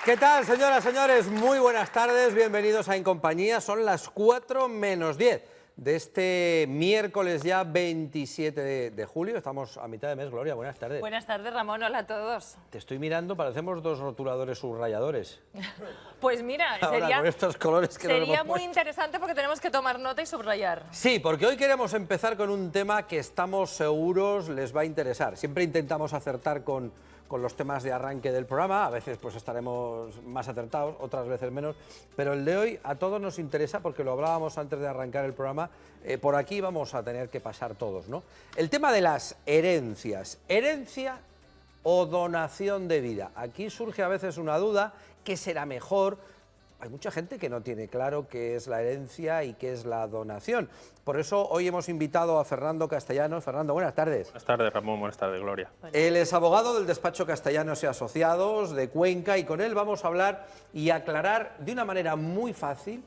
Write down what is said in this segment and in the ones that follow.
¿Qué tal, señoras, señores? Muy buenas tardes, bienvenidos a En Compañía. Son las 4 menos 10 de este miércoles ya 27 de julio. Estamos a mitad de mes, Gloria, buenas tardes. Buenas tardes, Ramón, hola a todos. Te estoy mirando, parecemos dos rotuladores subrayadores. Pues mira, Ahora, con estos colores que nos sería hemos muy puesto. interesante porque tenemos que tomar nota y subrayar. Sí, porque hoy queremos empezar con un tema que estamos seguros les va a interesar. Siempre intentamos acertar con los temas de arranque del programa, a veces pues estaremos más acertados, otras veces menos, pero el de hoy a todos nos interesa porque lo hablábamos antes de arrancar el programa, por aquí vamos a tener que pasar todos, ¿no? El tema de las herencias, herencia o donación de vida. Aquí surge a veces una duda, ¿qué será mejor? Hay mucha gente que no tiene claro qué es la herencia y qué es la donación. Por eso hoy hemos invitado a Fernando Castellanos. Fernando, buenas tardes. Buenas tardes, Ramón. Buenas tardes, Gloria. Él es abogado del despacho Castellanos y Asociados de Cuenca y con él vamos a hablar y aclarar de una manera muy fácil,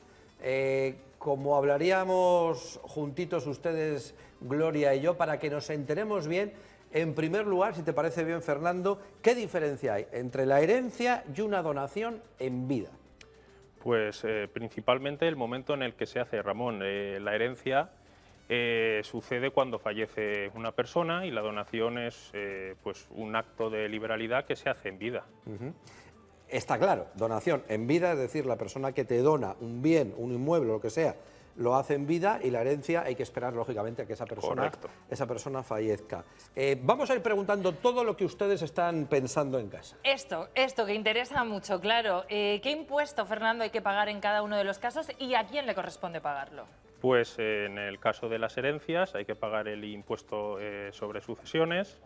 como hablaríamos juntitos ustedes, Gloria y yo, para que nos enteremos bien. En primer lugar, si te parece bien, Fernando, ¿qué diferencia hay entre la herencia y una donación en vida? Pues principalmente el momento en el que se hace, Ramón. La herencia sucede cuando fallece una persona y la donación es pues un acto de liberalidad que se hace en vida. Está claro, donación en vida, es decir, la persona que te dona un bien, un inmueble, lo que sea, lo hace en vida y la herencia hay que esperar, lógicamente, a que esa persona fallezca. Vamos a ir preguntando todo lo que ustedes están pensando en casa. Esto que interesa mucho, claro. ¿Qué impuesto, Fernando, hay que pagar en cada uno de los casos y a quién le corresponde pagarlo? Pues en el caso de las herencias hay que pagar el impuesto sobre sucesiones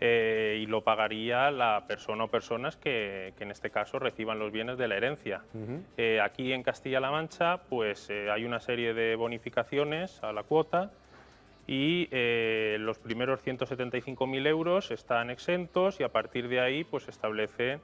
y lo pagaría la persona o personas que en este caso reciban los bienes de la herencia. Aquí en Castilla-La Mancha pues hay una serie de bonificaciones a la cuota y los primeros 175.000 euros están exentos y a partir de ahí pues establece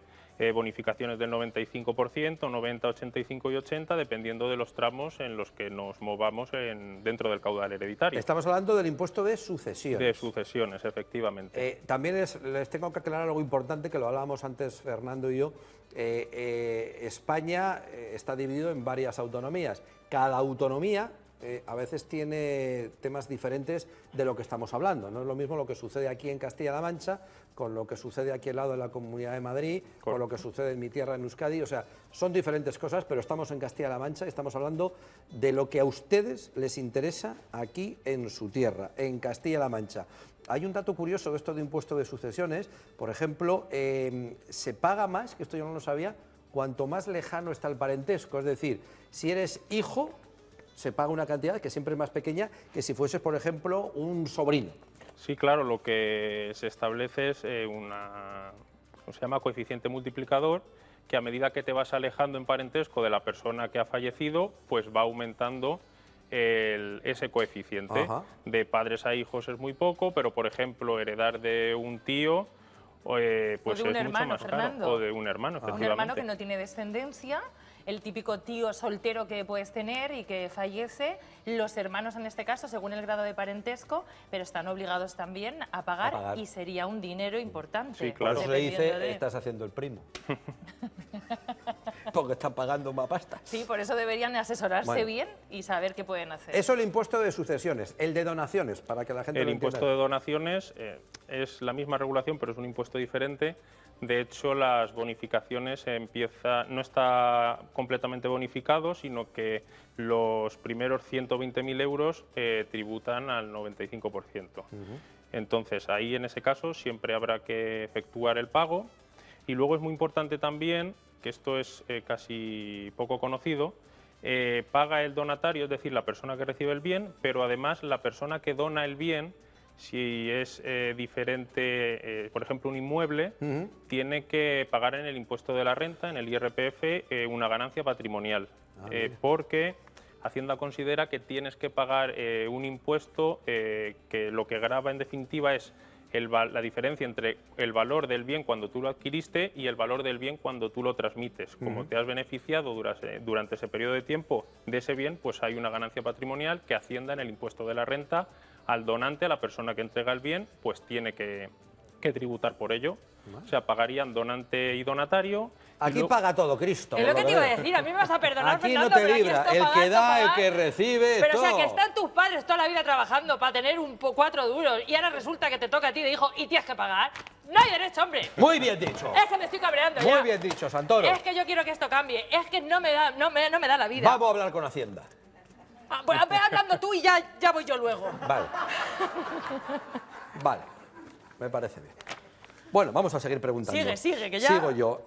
bonificaciones del 95%, 90, 85 y 80, dependiendo de los tramos en los que nos movamos dentro del caudal hereditario. Estamos hablando del impuesto de sucesiones. De sucesiones, efectivamente. También les tengo que aclarar algo importante, que lo hablábamos antes Fernando y yo. España está dividido en varias autonomías. Cada autonomía a veces tiene temas diferentes de lo que estamos hablando. No es lo mismo lo que sucede aquí en Castilla-La Mancha con lo que sucede aquí al lado de la Comunidad de Madrid, con lo que sucede en mi tierra, en Euskadi. O sea, son diferentes cosas, pero estamos en Castilla-La Mancha y estamos hablando de lo que a ustedes les interesa aquí en su tierra, en Castilla-La Mancha. Hay un dato curioso de esto de impuesto de sucesiones. Por ejemplo, se paga más, que esto yo no lo sabía, cuanto más lejano está el parentesco. Es decir, si eres hijo, se paga una cantidad que siempre es más pequeña que si fueses, por ejemplo, un sobrino. Sí, claro, lo que se establece es se llama coeficiente multiplicador, que a medida que te vas alejando en parentesco de la persona que ha fallecido, pues va aumentando ese coeficiente. Ajá. De padres a hijos es muy poco, pero por ejemplo heredar de un tío pues o de un es hermano, mucho más Fernando. caro. O de un hermano, efectivamente. Un hermano que no tiene descendencia, el típico tío soltero que puedes tener y que fallece, los hermanos en este caso, según el grado de parentesco, pero están obligados también a pagar y sería un dinero importante. Sí, claro. Por eso se dice, estás haciendo el primo. Porque están pagando más pasta. Sí, por eso deberían asesorarse bien y saber qué pueden hacer. Eso el impuesto de sucesiones, el de donaciones, para que la gente El lo impuesto entienda. de donaciones es la misma regulación, pero es un impuesto diferente. De hecho, las bonificaciones no está completamente bonificado, sino que los primeros 120.000 euros tributan al 95%. Entonces, ahí en ese caso siempre habrá que efectuar el pago. Y luego es muy importante también, que esto es casi poco conocido, paga el donatario, es decir, la persona que recibe el bien, pero además la persona que dona el bien, si es diferente, por ejemplo, un inmueble, tiene que pagar en el impuesto de la renta, en el IRPF, una ganancia patrimonial, porque Hacienda considera que tienes que pagar un impuesto que lo que grava en definitiva es la diferencia entre el valor del bien cuando tú lo adquiriste y el valor del bien cuando tú lo transmites. Como te has beneficiado durante ese periodo de tiempo de ese bien, pues hay una ganancia patrimonial que Hacienda en el impuesto de la renta al donante, a la persona que entrega el bien, pues tiene que que tributar por ello. O sea, pagarían donante y donatario. Aquí paga todo Cristo. Es lo que te iba a decir, a mí me vas a perdonar, aquí Fernando, no te pero aquí libra, esto el pagar, que da, pagar. el que recibe, Pero todo. o sea, que están tus padres toda la vida trabajando para tener 4 duros y ahora resulta que te toca a ti de hijo y tienes que pagar. No hay derecho, hombre. Muy bien dicho. Es que me estoy cabreando Muy ya. bien dicho, Santoro. Es que yo quiero que esto cambie. Es que no me da la vida. Vamos a hablar con Hacienda. Pues ve hablando tú y ya voy yo luego. Vale. Vale, me parece bien. Bueno, vamos a seguir preguntando. Sigue, que ya... Sigo yo.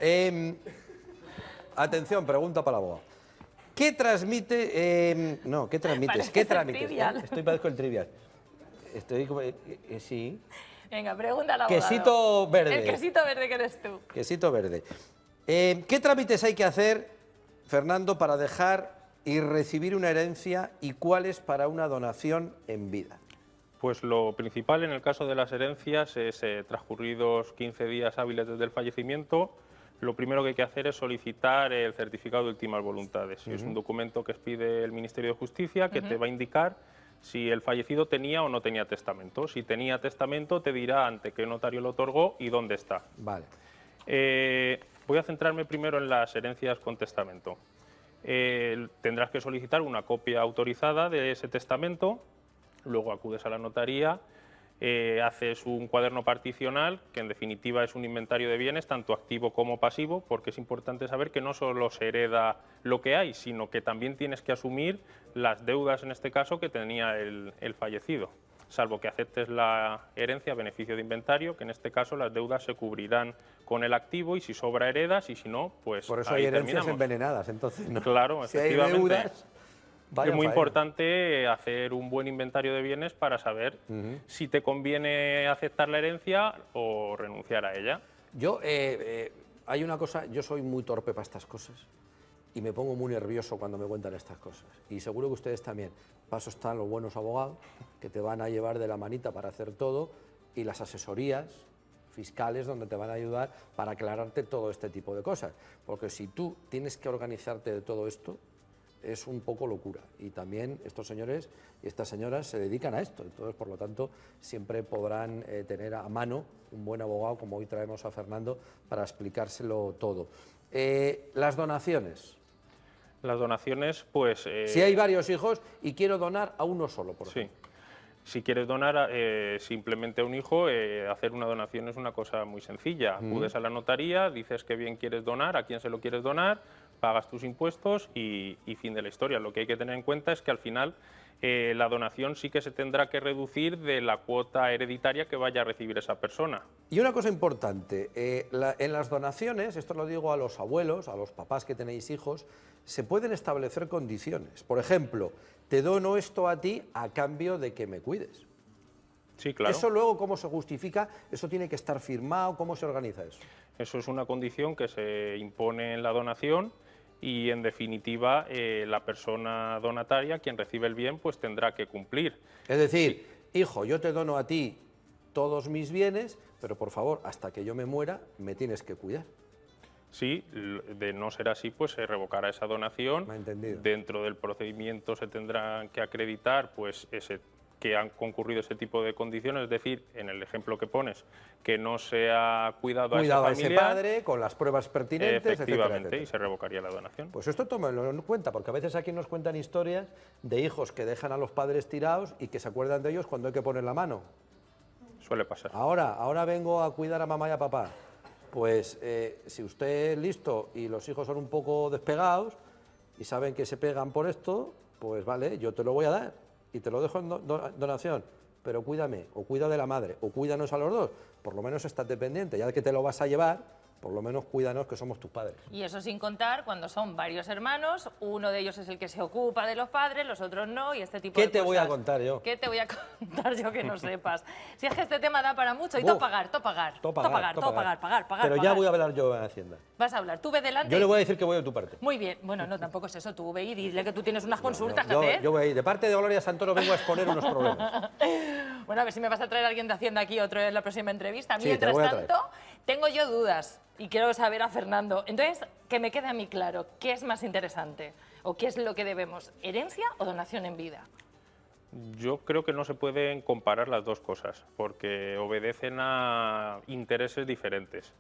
Atención, pregunta para la abogada. ¿Qué transmite...? No, ¿qué transmites? Parece ¿Qué el trámites? Trivial. Parezco el trivial. Estoy como... sí. Venga, pregunta al abogado. Quesito verde. El quesito verde que eres tú. Quesito verde. ¿Qué trámites hay que hacer, Fernando, para dejar y recibir una herencia y cuáles para una donación en vida? Pues lo principal en el caso de las herencias es, transcurridos 15 días hábiles desde el fallecimiento, lo primero que hay que hacer es solicitar el certificado de últimas voluntades. Es un documento que pide el Ministerio de Justicia que te va a indicar si el fallecido tenía o no tenía testamento. Si tenía testamento, te dirá ante qué notario lo otorgó y dónde está. Vale. Voy a centrarme primero en las herencias con testamento. Tendrás que solicitar una copia autorizada de ese testamento. Luego acudes a la notaría, haces un cuaderno particional, que en definitiva es un inventario de bienes, tanto activo como pasivo, porque es importante saber que no solo se hereda lo que hay, sino que también tienes que asumir las deudas, en este caso, que tenía el fallecido, salvo que aceptes la herencia a beneficio de inventario, que en este caso las deudas se cubrirán con el activo y si sobra heredas y si no, pues por eso ahí hay herencias terminamos. envenenadas, entonces, ¿no? Claro, si hay efectivamente. deudas... Vaya Es muy faena. importante hacer un buen inventario de bienes para saber si te conviene aceptar la herencia o renunciar a ella. Yo, hay una cosa, yo soy muy torpe para estas cosas y me pongo muy nervioso cuando me cuentan estas cosas. Y seguro que ustedes también. Paso están los buenos abogados que te van a llevar de la manita para hacer todo y las asesorías fiscales donde te van a ayudar para aclararte todo este tipo de cosas. Porque si tú tienes que organizarte de todo esto, es un poco locura. Y también estos señores y estas señoras se dedican a esto. Entonces, por lo tanto, siempre podrán tener a mano un buen abogado, como hoy traemos a Fernando, para explicárselo todo. Las donaciones. Las donaciones, pues... Si hay varios hijos y quiero donar a uno solo, por ejemplo. Si quieres donar simplemente a un hijo, hacer una donación es una cosa muy sencilla. Acudes a la notaría, dices qué bien quieres donar, a quién se lo quieres donar, pagas tus impuestos y fin de la historia. Lo que hay que tener en cuenta es que al final la donación sí que se tendrá que reducir de la cuota hereditaria que vaya a recibir esa persona. Y una cosa importante, en las donaciones, esto lo digo a los abuelos, a los papás que tenéis hijos, se pueden establecer condiciones. Por ejemplo, te dono esto a ti a cambio de que me cuides. Sí, claro. ¿Eso luego cómo se justifica? ¿Eso tiene que estar firmado? ¿Cómo se organiza eso? Eso es una condición que se impone en la donación y, en definitiva, la persona donataria, quien recibe el bien, pues tendrá que cumplir. Es decir, hijo, yo te dono a ti todos mis bienes, pero por favor, hasta que yo me muera, me tienes que cuidar. Sí, de no ser así, pues se revocará esa donación. Me ha entendido. Dentro del procedimiento se tendrán que acreditar pues que han concurrido ese tipo de condiciones, es decir, en el ejemplo que pones, que no se ha cuidado a esa familia, ese padre, con las pruebas pertinentes, efectivamente, etcétera, etcétera. y se revocaría la donación. Pues esto tómenlo en cuenta, porque a veces aquí nos cuentan historias de hijos que dejan a los padres tirados y que se acuerdan de ellos cuando hay que poner la mano. Suele pasar. Ahora vengo a cuidar a mamá y a papá. Pues si usted es listo y los hijos son un poco despegados y saben que se pegan por esto, pues vale, yo te lo voy a dar y te lo dejo en donación, pero cuídame, o cuida de la madre, o cuídanos a los dos, por lo menos estate pendiente, ya que te lo vas a llevar, por lo menos cuídanos que somos tus padres. Y eso sin contar cuando son varios hermanos, uno de ellos es el que se ocupa de los padres, los otros no, y este tipo de ¿Qué cosas. te voy a contar yo? ¿Qué te voy a contar yo que no sepas? Si es que este tema da para mucho, y todo pagar. Pero ya voy a hablar yo en Hacienda. Vas a hablar, tú ve delante. Yo le voy a decir que voy de tu parte. Muy bien, bueno, no, tampoco es eso, tú ve y dile que tú tienes unas consultas que Yo hacer. voy a ir. De parte de Gloria Santoro vengo a exponer unos problemas. Bueno, a ver si me vas a traer a alguien de Hacienda aquí otro en la próxima entrevista. Sí, te Mientras voy a traer. tanto, tengo yo dudas y quiero saber a Fernando. Entonces, que me quede a mí claro, ¿qué es más interesante? ¿O qué es lo que debemos? ¿Herencia o donación en vida? Yo creo que no se pueden comparar las dos cosas, porque obedecen a intereses diferentes.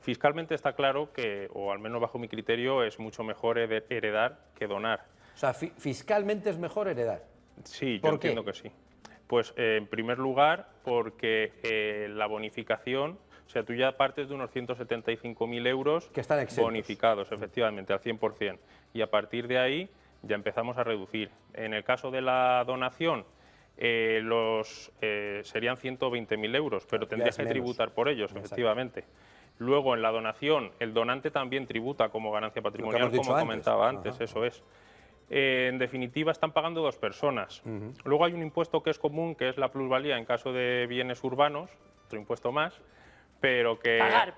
Fiscalmente está claro que, o al menos bajo mi criterio, es mucho mejor heredar que donar. O sea, fiscalmente es mejor heredar. Sí, yo entiendo que sí. Pues en primer lugar, porque la bonificación, o sea, tú ya partes de unos 175.000 euros que están exentos, bonificados, efectivamente, al 100%. Y a partir de ahí ya empezamos a reducir. En el caso de la donación, serían 120.000 euros, pero tendrías que tributar por ellos, efectivamente. Luego, en la donación, el donante también tributa como ganancia patrimonial, como comentaba antes, eso es. En definitiva, están pagando dos personas. Luego hay un impuesto que es común, que es la plusvalía en caso de bienes urbanos, otro impuesto más, pero que... Pagar.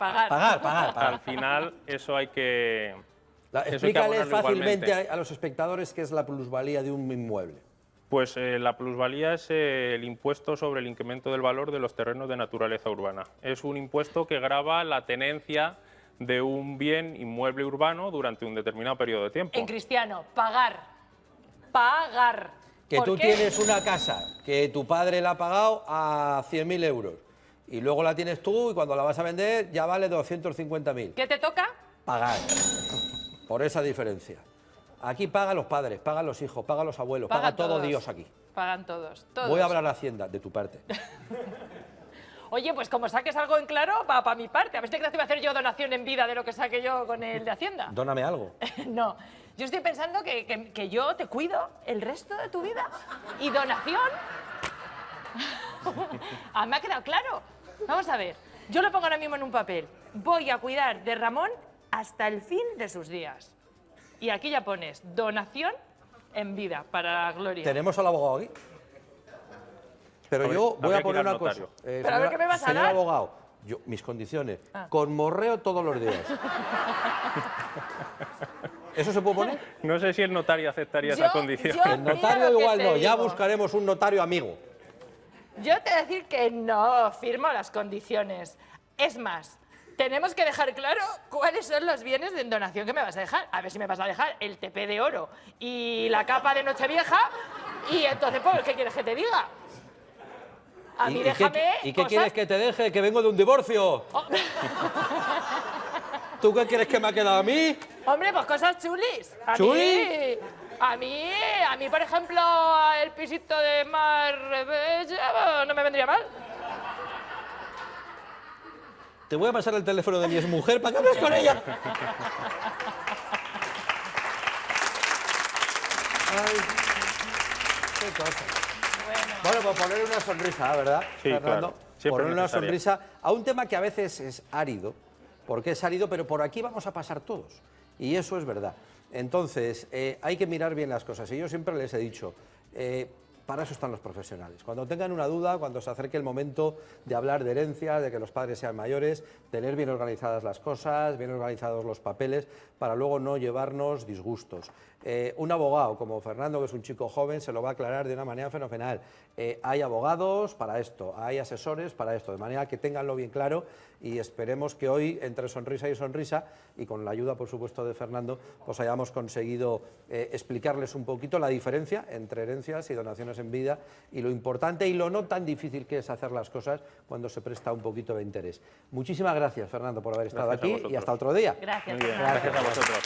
Al final, eso hay que... Explícale fácilmente a los espectadores qué es la plusvalía de un inmueble. Pues la plusvalía es el impuesto sobre el incremento del valor de los terrenos de naturaleza urbana. Es un impuesto que grava la tenencia de un bien inmueble urbano durante un determinado periodo de tiempo. En cristiano, pagar. Pagar. Que tú tienes una casa que tu padre la ha pagado a 100.000 euros y luego la tienes tú y cuando la vas a vender ya vale 250.000. ¿Qué te toca? Pagar. Por esa diferencia. Aquí pagan los padres, pagan los hijos, pagan los abuelos, paga todo Dios aquí. Pagan todos. Voy a hablar a Hacienda, de tu parte. Oye, pues como saques algo en claro, va para mi parte. A ver si te crees que voy a hacer yo donación en vida de lo que saque yo con el de Hacienda. Dóname algo. No, yo estoy pensando que yo te cuido el resto de tu vida. Y donación... Me ha quedado claro. Vamos a ver, yo lo pongo ahora mismo en un papel. Voy a cuidar de Ramón hasta el fin de sus días. Y aquí ya pones donación en vida para la gloria. ¿Tenemos al abogado aquí? Pero yo voy a poner una cosa. Pero a ver qué me vas a dar. Señor abogado, mis condiciones. Con morreo todos los días. ¿Eso se puede poner? No sé si el notario aceptaría esa condición. El notario igual no, ya buscaremos un notario amigo. Yo te voy a decir que no firmo las condiciones. Es más, tenemos que dejar claro cuáles son los bienes de donación que me vas a dejar. A ver si me vas a dejar el tepé de oro y la capa de Nochevieja. Y entonces, pues, ¿qué quieres que te diga? A mí déjame ¿Y qué quieres que te deje? Que vengo de un divorcio. Oh. ¿Tú qué quieres que me ha quedado a mí? Hombre, pues cosas chulis. ¿Chuli? A mí, por ejemplo, el pisito de Marbella no me vendría mal. Te voy a pasar el teléfono de mi exmujer para que hables con ella. Ay, qué cosa. Bueno, pues poner una sonrisa, ¿verdad, sí, Fernando? Claro. Poner una sonrisa a un tema que a veces es árido, porque es árido, pero por aquí vamos a pasar todos. Y eso es verdad. Entonces, hay que mirar bien las cosas. Y yo siempre les he dicho, para eso están los profesionales. Cuando tengan una duda, cuando se acerque el momento de hablar de herencias, de que los padres sean mayores, tener bien organizadas las cosas, bien organizados los papeles, para luego no llevarnos disgustos. Un abogado como Fernando, que es un chico joven, se lo va a aclarar de una manera fenomenal. Hay abogados para esto, hay asesores para esto, de manera que tenganlo bien claro y esperemos que hoy, entre sonrisa y sonrisa, y con la ayuda, por supuesto, de Fernando, pues hayamos conseguido explicarles un poquito la diferencia entre herencias y donaciones en vida y lo importante y lo no tan difícil que es hacer las cosas cuando se presta un poquito de interés. Muchísimas gracias, Fernando, por haber estado aquí y hasta otro día. Gracias. Muy bien, gracias a vosotros.